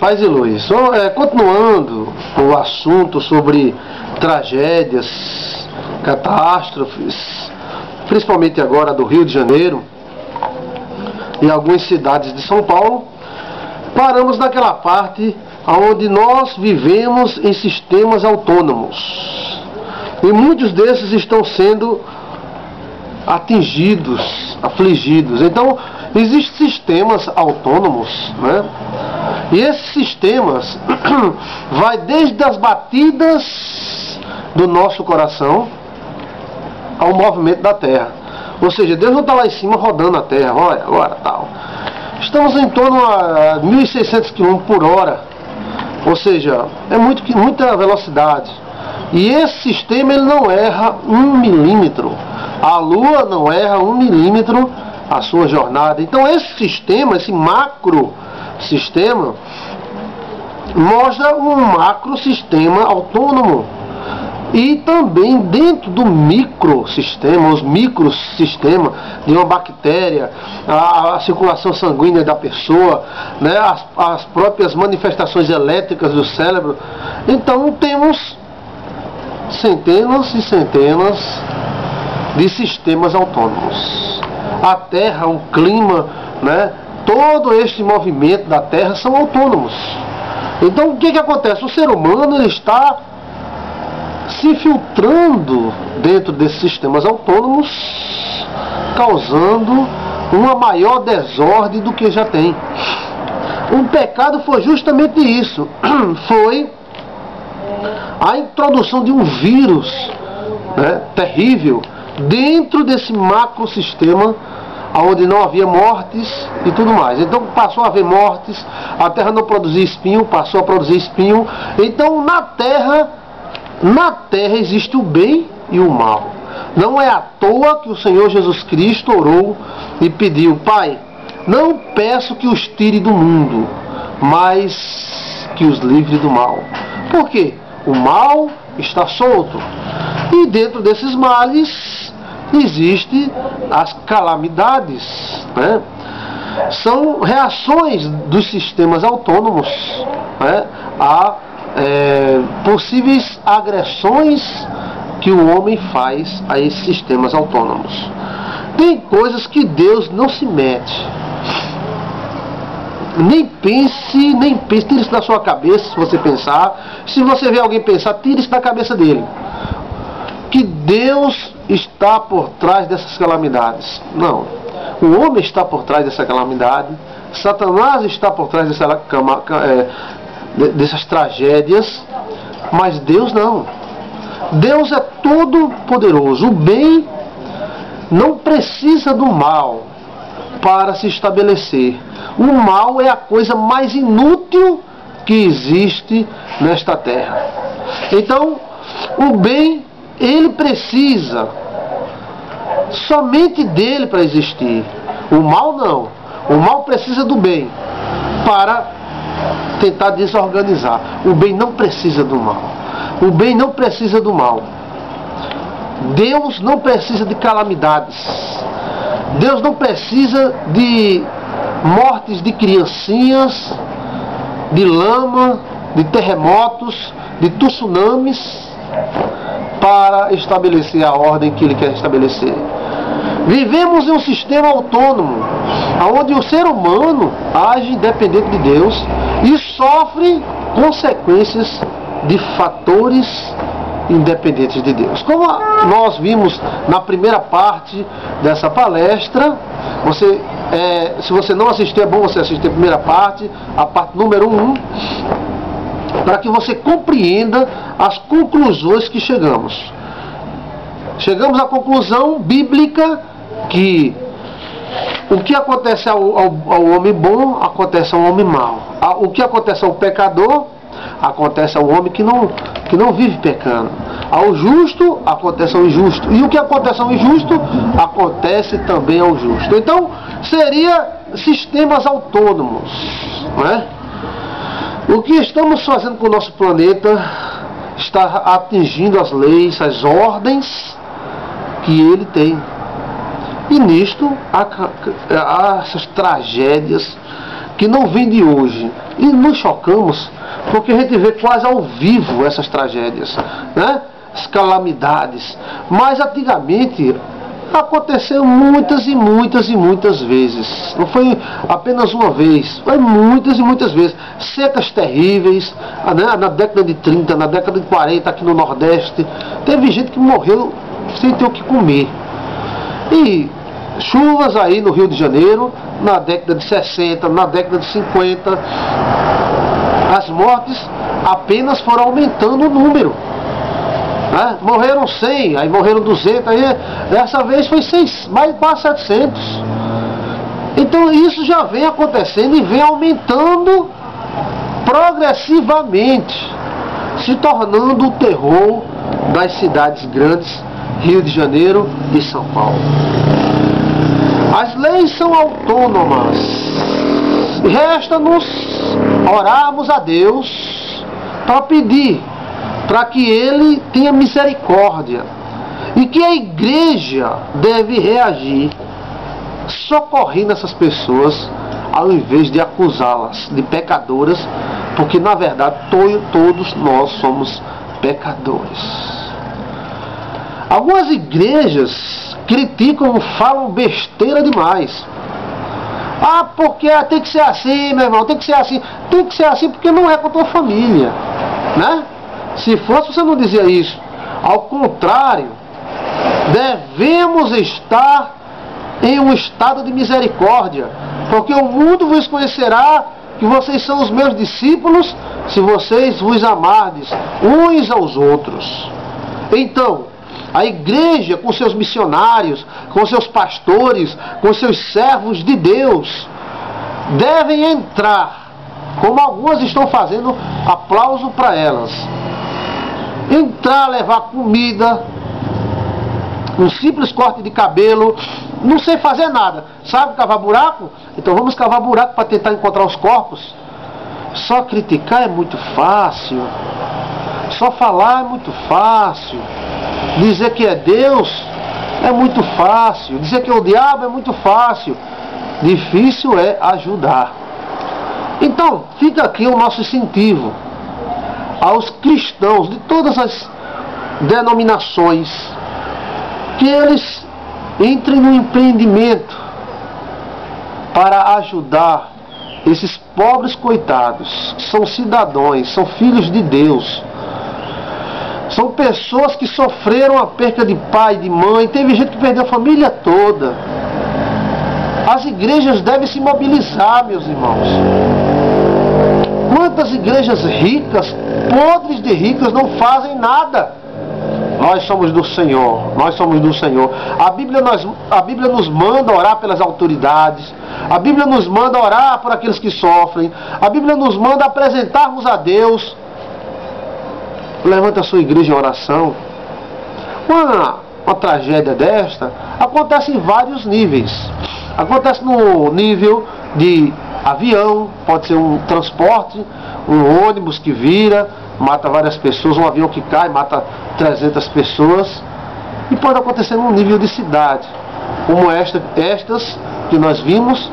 Paz e luz. Continuando o assunto sobre tragédias, catástrofes, principalmente agora do Rio de Janeiro e algumas cidades de São Paulo, paramos naquela parte onde nós vivemos em sistemas autônomos. E muitos desses estão sendo atingidos, afligidos. Então, existem sistemas autônomos, né? E esses sistemas vai desde as batidas do nosso coração ao movimento da Terra. Ou seja, Deus não está lá em cima rodando a Terra, olha, agora tal. Estamos em torno a 1.600 km por hora. Ou seja, é muita velocidade. E esse sistema ele não erra 1 milímetro. A Lua não erra 1 milímetro a sua jornada. Então esse sistema, esse macro sistema, mostra um macro sistema autônomo. E também dentro do microsistema, os microsistemas de uma bactéria, a circulação sanguínea da pessoa, né, as próprias manifestações elétricas do cérebro. Então temos centenas e centenas de sistemas autônomos. A Terra, o clima, né, todo este movimento da Terra são autônomos. Então o que acontece? O ser humano ele está se filtrando dentro desses sistemas autônomos, causando uma maior desordem do que já tem. O pecado foi justamente isso. Foi a introdução de um vírus, né, terrível dentro desse macrosistema, onde não havia mortes e tudo mais. Então passou a haver mortes, a Terra não produzia espinho, passou a produzir espinho. Então na Terra existe o bem e o mal. Não é à toa que o Senhor Jesus Cristo orou e pediu: Pai, não peço que os tire do mundo, mas que os livre do mal. Por quê? O mal está solto. E dentro desses males existem as calamidades, né? São reações dos sistemas autônomos, né, a possíveis agressões que o homem faz a esses sistemas autônomos. Tem coisas que Deus não se mete. Nem pense, tire isso da sua cabeça. Se você pensar, se você vê alguém pensar, tire isso da cabeça dele, que Deus está por trás dessas calamidades. Não, o homem está por trás dessa calamidade, Satanás está por trás dessas tragédias, mas Deus não. Deus é todo poderoso. O bem não precisa do mal para se estabelecer. O mal é a coisa mais inútil que existe nesta terra. Então o bem, ele precisa somente dele para existir. O mal não. O mal precisa do bem para tentar desorganizar. O bem não precisa do mal. O bem não precisa do mal. Deus não precisa de calamidades. Deus não precisa de mortes de criancinhas, de lama, de terremotos, de tsunamis, para estabelecer a ordem que Ele quer estabelecer. Vivemos em um sistema autônomo, onde o ser humano age independente de Deus e sofre consequências de fatores independentes de Deus. Como nós vimos na primeira parte dessa palestra, se você não assistiu, é bom você assistir a primeira parte, a parte número 1, para que você compreenda as conclusões que chegamos. Chegamos à conclusão bíblica que o que acontece ao homem bom, acontece ao homem mau. O que acontece ao pecador, acontece ao homem que não vive pecando. Ao justo, acontece ao injusto. E o que acontece ao injusto, acontece também ao justo. Então, seria sistemas autônomos, né? O que estamos fazendo com o nosso planeta está atingindo as leis, as ordens que ele tem. E nisto há essas tragédias que não vem de hoje. E nos chocamos porque a gente vê quase ao vivo essas tragédias, né? As calamidades. Mas antigamente aconteceu muitas e muitas e muitas vezes. Não foi apenas uma vez, foi muitas e muitas vezes. Secas terríveis, né? Na década de 30, na década de 40 aqui no Nordeste. Teve gente que morreu sem ter o que comer. E chuvas aí no Rio de Janeiro, na década de 60, na década de 50. As mortes apenas foram aumentando o número. Né? Morreram 100, aí morreram 200, aí dessa vez foi mais quase 700. Então isso já vem acontecendo e vem aumentando progressivamente, se tornando o terror das cidades grandes, Rio de Janeiro e São Paulo. As leis são autônomas. Resta-nos orarmos a Deus para pedir para que Ele tenha misericórdia e que a igreja deve reagir socorrendo essas pessoas ao invés de acusá-las de pecadoras, porque na verdade todos nós somos pecadores. Algumas igrejas criticam, falam besteira demais. Ah, porque tem que ser assim, meu irmão, tem que ser assim. Tem que ser assim porque não é com a tua família, né? Se fosse, você não dizia isso. Ao contrário, devemos estar em um estado de misericórdia, porque o mundo vos conhecerá que vocês são os meus discípulos se vocês vos amardes uns aos outros. Então, a igreja, com seus missionários, com seus pastores, com seus servos de Deus, devem entrar, como algumas estão fazendo, aplauso para elas. Entrar, levar comida, um simples corte de cabelo, não sei fazer nada. Sabe cavar buraco? Então vamos cavar buraco para tentar encontrar os corpos. Só criticar é muito fácil. Só falar é muito fácil. Dizer que é Deus é muito fácil. Dizer que é o diabo é muito fácil. Difícil é ajudar. Então, fica aqui o nosso incentivo aos cristãos de todas as denominações, que eles entrem no empreendimento para ajudar esses pobres coitados, que são cidadãos, são filhos de Deus. São pessoas que sofreram a perda de pai, de mãe. Teve gente que perdeu a família toda. As igrejas devem se mobilizar, meus irmãos. Quantas igrejas ricas, podres de ricas, não fazem nada? Nós somos do Senhor. Nós somos do Senhor. A Bíblia nos manda orar pelas autoridades. A Bíblia nos manda orar por aqueles que sofrem. A Bíblia nos manda apresentarmos a Deus. Levanta a sua igreja em oração. Uma tragédia desta acontece em vários níveis. Acontece no nível de avião, pode ser um transporte, um ônibus que vira, mata várias pessoas, um avião que cai, mata 300 pessoas. E pode acontecer num nível de cidade, como estas que nós vimos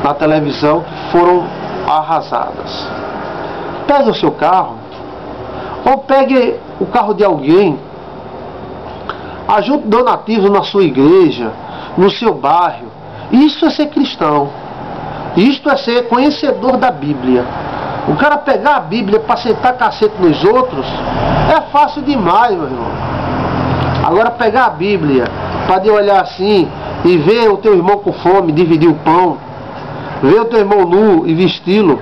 na televisão, que foram arrasadas. Pegue o seu carro, ou pegue o carro de alguém, ajude donativos na sua igreja, no seu bairro. Isso é ser cristão. Isto é ser conhecedor da Bíblia. O cara pegar a Bíblia para sentar cacete nos outros é fácil demais, meu irmão. Agora pegar a Bíblia para olhar assim e ver o teu irmão com fome, dividir o pão, ver o teu irmão nu e vesti-lo,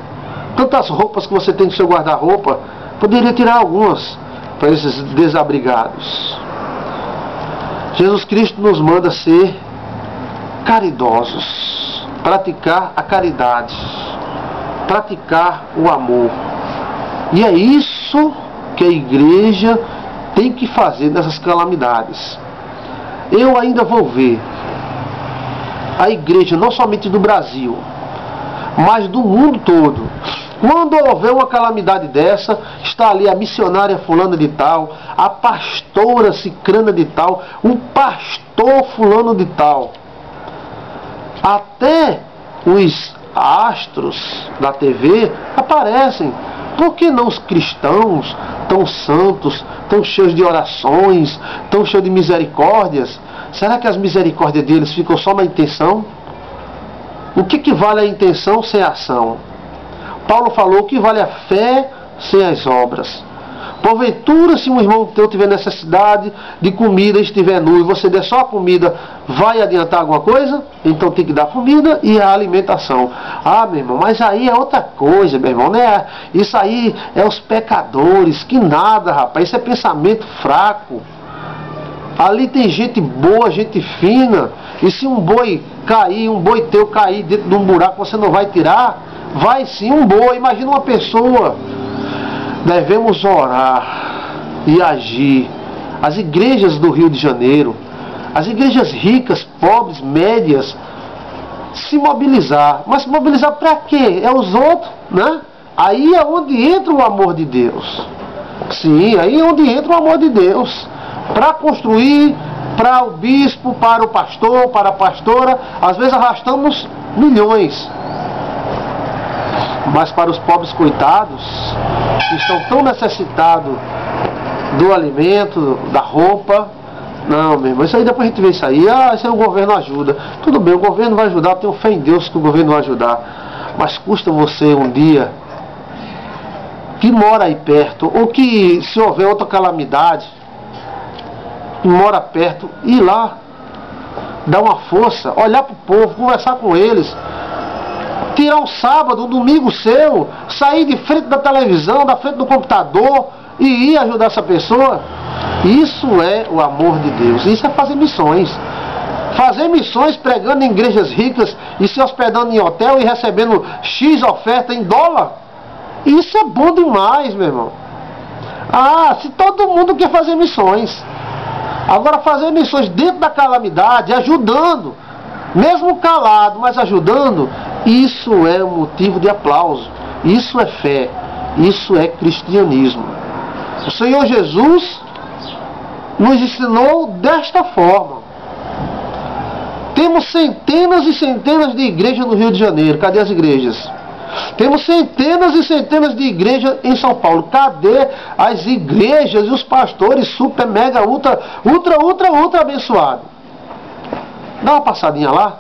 tantas roupas que você tem no seu guarda-roupa, poderia tirar algumas para esses desabrigados. Jesus Cristo nos manda ser caridosos, praticar a caridade, praticar o amor. E é isso que a igreja tem que fazer nessas calamidades. Eu ainda vou ver a igreja, não somente do Brasil, mas do mundo todo. Quando houver uma calamidade dessa, está ali a missionária fulana de tal, a pastora cicrana de tal, o pastor fulano de tal. Até os astros da TV aparecem. Por que não os cristãos, tão santos, tão cheios de orações, tão cheios de misericórdias? Será que as misericórdias deles ficam só na intenção? O que vale a intenção sem a ação? Paulo falou que vale a fé sem as obras. Porventura, se um irmão teu tiver necessidade de comida e estiver nu e você der só a comida, vai adiantar alguma coisa? Então tem que dar comida e a alimentação. Ah, meu irmão, mas aí é outra coisa, meu irmão, né? Isso aí é os pecadores. Que nada, rapaz, isso é pensamento fraco. Ali tem gente boa, gente fina. E se um boi cair, um boi teu cair dentro de um buraco, você não vai tirar? Vai sim, um boi. Imagina uma pessoa. Devemos orar e agir. As igrejas do Rio de Janeiro, as igrejas ricas, pobres, médias, se mobilizar. Mas se mobilizar para quê? É os outros, né? Aí é onde entra o amor de Deus. Sim, aí é onde entra o amor de Deus. Para construir, para o bispo, para o pastor, para a pastora, às vezes arrastamos milhões. Mas para os pobres coitados, que estão tão necessitados do alimento, da roupa, não, meu irmão, isso aí depois a gente vê isso aí, isso aí o governo ajuda. Tudo bem, o governo vai ajudar, eu tenho fé em Deus que o governo vai ajudar. Mas custa você um dia, que mora aí perto, ou que se houver outra calamidade, que mora perto, ir lá, dar uma força, olhar para o povo, conversar com eles, tirar um sábado, um domingo seu, sair de frente da televisão, da frente do computador e ir ajudar essa pessoa. Isso é o amor de Deus. Isso é fazer missões. Fazer missões pregando em igrejas ricas e se hospedando em hotel e recebendo X oferta em dólar. Isso é bom demais, meu irmão. Ah, se todo mundo quer fazer missões. Agora fazer missões dentro da calamidade, ajudando, mesmo calado, mas ajudando, isso é um motivo de aplauso. Isso é fé. Isso é cristianismo. O Senhor Jesus nos ensinou desta forma. Temos centenas e centenas de igrejas no Rio de Janeiro. Cadê as igrejas? Temos centenas e centenas de igrejas em São Paulo. Cadê as igrejas e os pastores super, mega, ultra abençoados? Dá uma passadinha lá.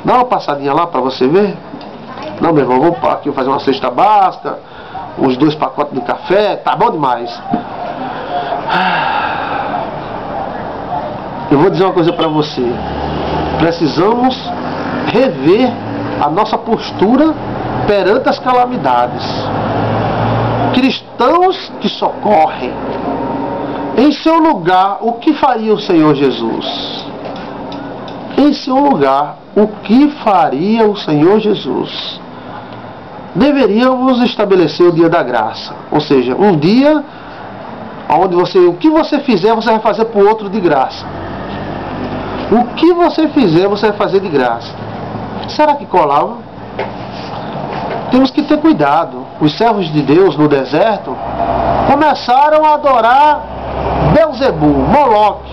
Dá uma passadinha lá para você ver. Não, meu irmão, vamos aqui fazer uma cesta básica, uns 2 pacotes de café, tá bom demais. Eu vou dizer uma coisa para você. Precisamos rever a nossa postura perante as calamidades. Cristãos que socorrem. Em seu lugar, o que faria o Senhor Jesus? Em seu lugar, o que faria o Senhor Jesus? Deveríamos estabelecer o dia da graça. Ou seja, um dia onde o que você fizer, você vai fazer para o outro de graça. O que você fizer, você vai fazer de graça. Será que colava? Temos que ter cuidado. Os servos de Deus no deserto começaram a adorar Belzebu, Moloque,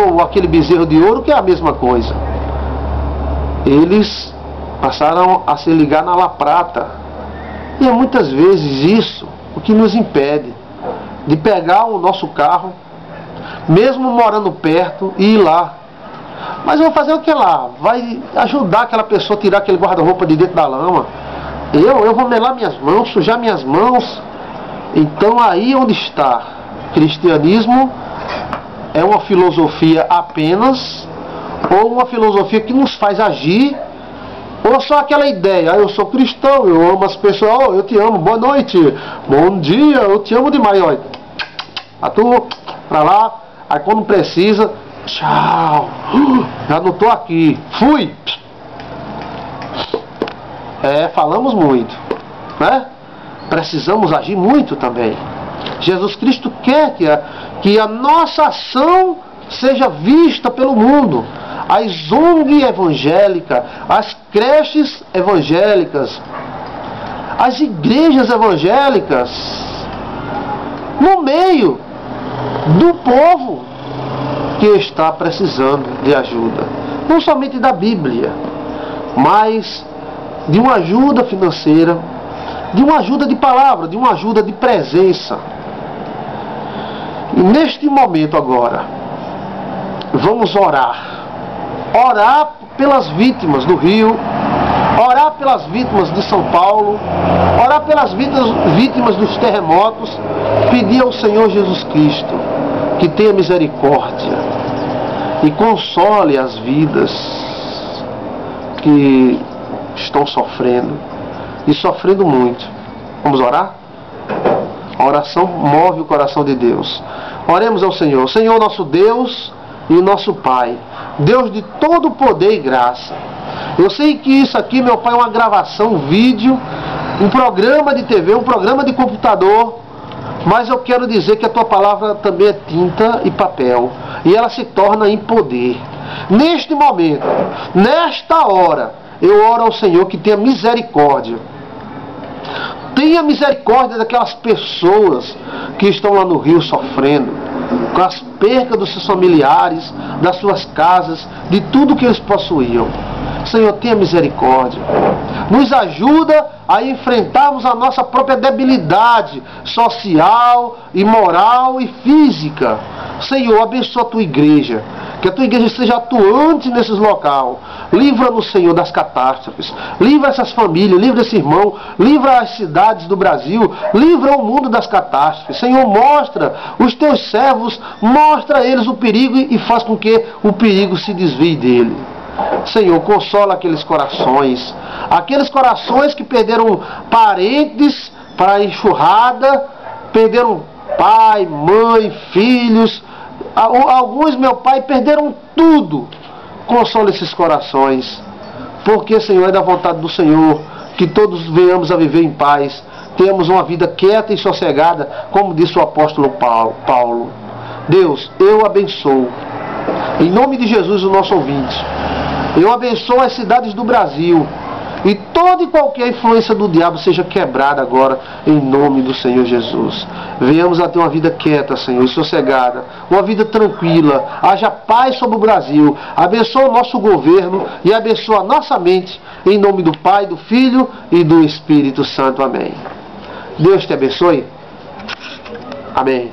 ou aquele bezerro de ouro, que é a mesma coisa. Eles passaram a se ligar na La Prata. E é muitas vezes isso o que nos impede de pegar o nosso carro, mesmo morando perto, e ir lá. Mas eu vou fazer o que lá? Vai ajudar aquela pessoa a tirar aquele guarda-roupa de dentro da lama. Eu vou melar minhas mãos, sujar minhas mãos. Então aí onde está? Cristianismo é uma filosofia apenas, ou uma filosofia que nos faz agir, ou só aquela ideia, eu sou cristão, eu amo as pessoas, eu te amo, boa noite, bom dia, eu te amo demais, olha. A tu, pra lá, aí quando precisa, tchau, já não tô aqui, fui. Falamos muito, né? Precisamos agir muito também. Jesus Cristo quer que a nossa ação seja vista pelo mundo. As ONG evangélicas, as creches evangélicas, as igrejas evangélicas, no meio do povo que está precisando de ajuda. Não somente da Bíblia, mas de uma ajuda financeira, de uma ajuda de palavra, de uma ajuda de presença. E neste momento agora, vamos orar. Orar pelas vítimas do Rio, orar pelas vítimas de São Paulo, orar pelas vítimas dos terremotos, pedir ao Senhor Jesus Cristo que tenha misericórdia e console as vidas que estão sofrendo e sofrendo muito. Vamos orar? A oração move o coração de Deus. Oremos ao Senhor. Senhor, nosso Deus e nosso Pai, Deus de todo poder e graça. Eu sei que isso aqui, meu Pai, é uma gravação, um vídeo, um programa de TV, um programa de computador, mas eu quero dizer que a Tua palavra também é tinta e papel, e ela se torna em poder. Neste momento, nesta hora, eu oro ao Senhor que tenha misericórdia. Tenha misericórdia daquelas pessoas que estão lá no Rio sofrendo, com as percas dos seus familiares, das suas casas, de tudo que eles possuíam. Senhor, tenha misericórdia. Nos ajuda a enfrentarmos a nossa própria debilidade social, e moral e física. Senhor, abençoa a Tua igreja. Que a Tua igreja seja atuante nesses locais. Livra-nos, Senhor, das catástrofes. Livra essas famílias, livra esse irmão. Livra as cidades do Brasil. Livra o mundo das catástrofes. Senhor, mostra os Teus servos. Mostra a eles o perigo e faz com que o perigo se desvie dele. Senhor, consola aqueles corações que perderam parentes para a enxurrada, perderam pai, mãe, filhos, alguns, meu Pai, perderam tudo. Consola esses corações, porque, Senhor, é da vontade do Senhor que todos venhamos a viver em paz, tenhamos uma vida quieta e sossegada, como disse o apóstolo Paulo. Deus, eu abençoo, em nome de Jesus, o nosso ouvinte. Eu abençoo as cidades do Brasil. E toda e qualquer influência do diabo seja quebrada agora, em nome do Senhor Jesus. Venhamos a ter uma vida quieta, Senhor, e sossegada. Uma vida tranquila. Haja paz sobre o Brasil. Abençoa o nosso governo e abençoa a nossa mente. Em nome do Pai, do Filho e do Espírito Santo. Amém. Deus te abençoe. Amém.